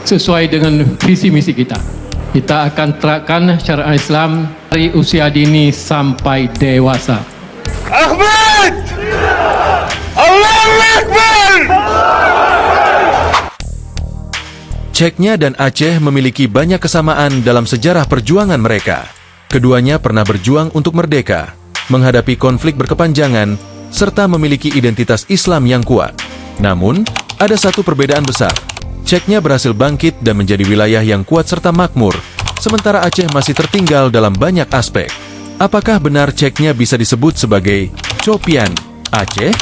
sesuai dengan visi misi kita. Kita akan terapkan syariat Islam dari usia dini sampai dewasa. Ahmad! Allahu Akbar! Czechnya dan Aceh memiliki banyak kesamaan dalam sejarah perjuangan mereka. Keduanya pernah berjuang untuk merdeka, menghadapi konflik berkepanjangan, serta memiliki identitas Islam yang kuat. Namun, ada satu perbedaan besar. Czechnya berhasil bangkit dan menjadi wilayah yang kuat serta makmur, sementara Aceh masih tertinggal dalam banyak aspek. Apakah benar Czechnya bisa disebut sebagai Copian Aceh?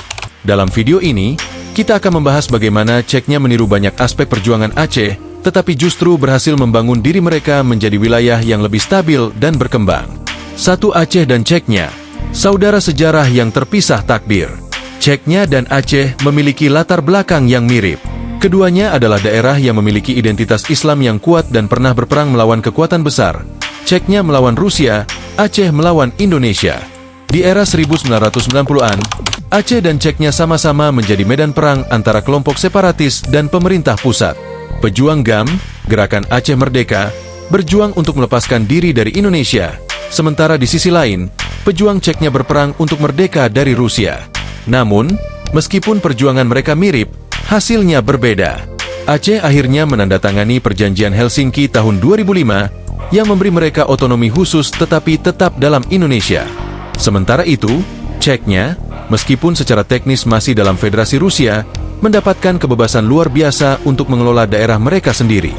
Dalam video ini, kita akan membahas bagaimana Czechnya meniru banyak aspek perjuangan Aceh, tetapi justru berhasil membangun diri mereka menjadi wilayah yang lebih stabil dan berkembang. Satu Aceh dan Czechnya, saudara sejarah yang terpisah takdir. Czechnya dan Aceh memiliki latar belakang yang mirip. Keduanya adalah daerah yang memiliki identitas Islam yang kuat dan pernah berperang melawan kekuatan besar. Czechnya melawan Rusia, Aceh melawan Indonesia. Di era 1990-an, Aceh dan Czechnya sama-sama menjadi medan perang antara kelompok separatis dan pemerintah pusat. Pejuang GAM, Gerakan Aceh Merdeka, berjuang untuk melepaskan diri dari Indonesia. Sementara di sisi lain, pejuang Czechnya berperang untuk merdeka dari Rusia. Namun, meskipun perjuangan mereka mirip, hasilnya berbeda. Aceh akhirnya menandatangani Perjanjian Helsinki tahun 2005 yang memberi mereka otonomi khusus tetapi tetap dalam Indonesia. Sementara itu, Czechnya, meskipun secara teknis masih dalam Federasi Rusia, mendapatkan kebebasan luar biasa untuk mengelola daerah mereka sendiri.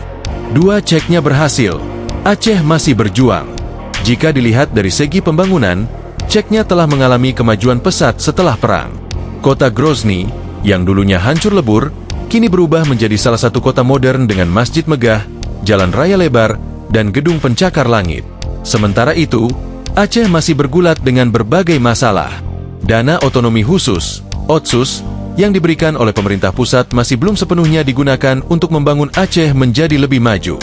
Dua Czechnya berhasil, Aceh masih berjuang. Jika dilihat dari segi pembangunan, Czechnya telah mengalami kemajuan pesat setelah perang. Kota Grozny, yang dulunya hancur lebur, kini berubah menjadi salah satu kota modern dengan masjid megah, jalan raya lebar, dan gedung pencakar langit. Sementara itu, Aceh masih bergulat dengan berbagai masalah. Dana otonomi khusus, Otsus, yang diberikan oleh pemerintah pusat masih belum sepenuhnya digunakan untuk membangun Aceh menjadi lebih maju.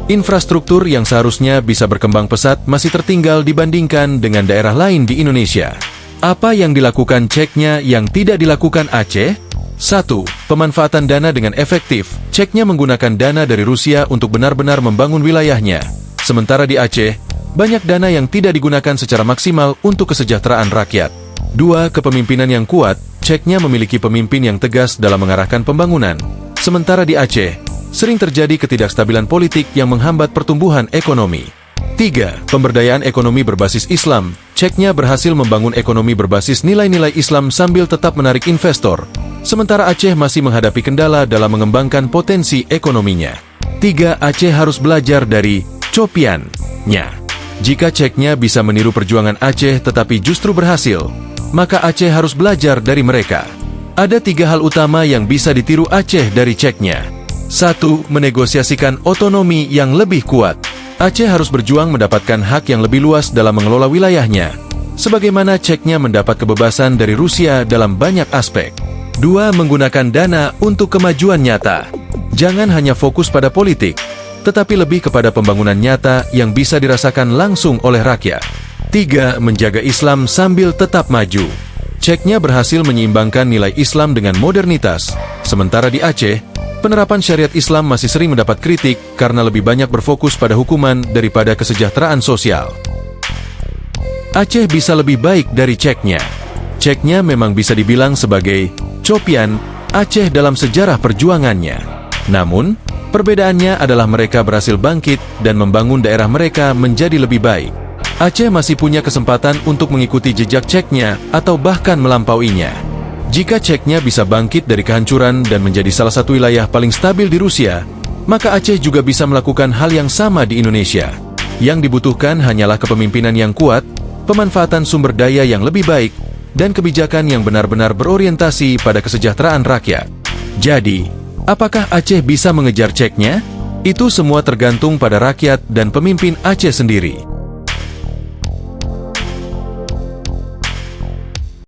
Infrastruktur yang seharusnya bisa berkembang pesat masih tertinggal dibandingkan dengan daerah lain di Indonesia. Apa yang dilakukan Czechnya yang tidak dilakukan Aceh? 1. Pemanfaatan dana dengan efektif. Czechnya menggunakan dana dari Rusia untuk benar-benar membangun wilayahnya. Sementara di Aceh, banyak dana yang tidak digunakan secara maksimal untuk kesejahteraan rakyat. 2. Kepemimpinan yang kuat. Czechnya memiliki pemimpin yang tegas dalam mengarahkan pembangunan. Sementara di Aceh, sering terjadi ketidakstabilan politik yang menghambat pertumbuhan ekonomi. 3. Pemberdayaan ekonomi berbasis Islam. Czechnya berhasil membangun ekonomi berbasis nilai-nilai Islam sambil tetap menarik investor. Sementara Aceh masih menghadapi kendala dalam mengembangkan potensi ekonominya. 3. Aceh harus belajar dari Copiannya. Jika Czechnya bisa meniru perjuangan Aceh tetapi justru berhasil, maka Aceh harus belajar dari mereka. Ada 3 hal utama yang bisa ditiru Aceh dari Czechnya. 1. Menegosiasikan otonomi yang lebih kuat. Aceh harus berjuang mendapatkan hak yang lebih luas dalam mengelola wilayahnya, sebagaimana Czechnya mendapat kebebasan dari Rusia dalam banyak aspek. 2. Menggunakan dana untuk kemajuan nyata. Jangan hanya fokus pada politik, tetapi lebih kepada pembangunan nyata yang bisa dirasakan langsung oleh rakyat. 3. Menjaga Islam sambil tetap maju. Czechnya berhasil menyeimbangkan nilai Islam dengan modernitas, sementara di Aceh, penerapan syariat Islam masih sering mendapat kritik karena lebih banyak berfokus pada hukuman daripada kesejahteraan sosial. Aceh bisa lebih baik dari Czechnya. Czechnya memang bisa dibilang sebagai Copian Aceh dalam sejarah perjuangannya. Namun, perbedaannya adalah mereka berhasil bangkit dan membangun daerah mereka menjadi lebih baik. Aceh masih punya kesempatan untuk mengikuti jejak Czechnya atau bahkan melampauinya. Jika Czechnya bisa bangkit dari kehancuran dan menjadi salah satu wilayah paling stabil di Rusia, maka Aceh juga bisa melakukan hal yang sama di Indonesia. Yang dibutuhkan hanyalah kepemimpinan yang kuat, pemanfaatan sumber daya yang lebih baik, dan kebijakan yang benar-benar berorientasi pada kesejahteraan rakyat. Jadi, apakah Aceh bisa mengejar Czechnya? Itu semua tergantung pada rakyat dan pemimpin Aceh sendiri.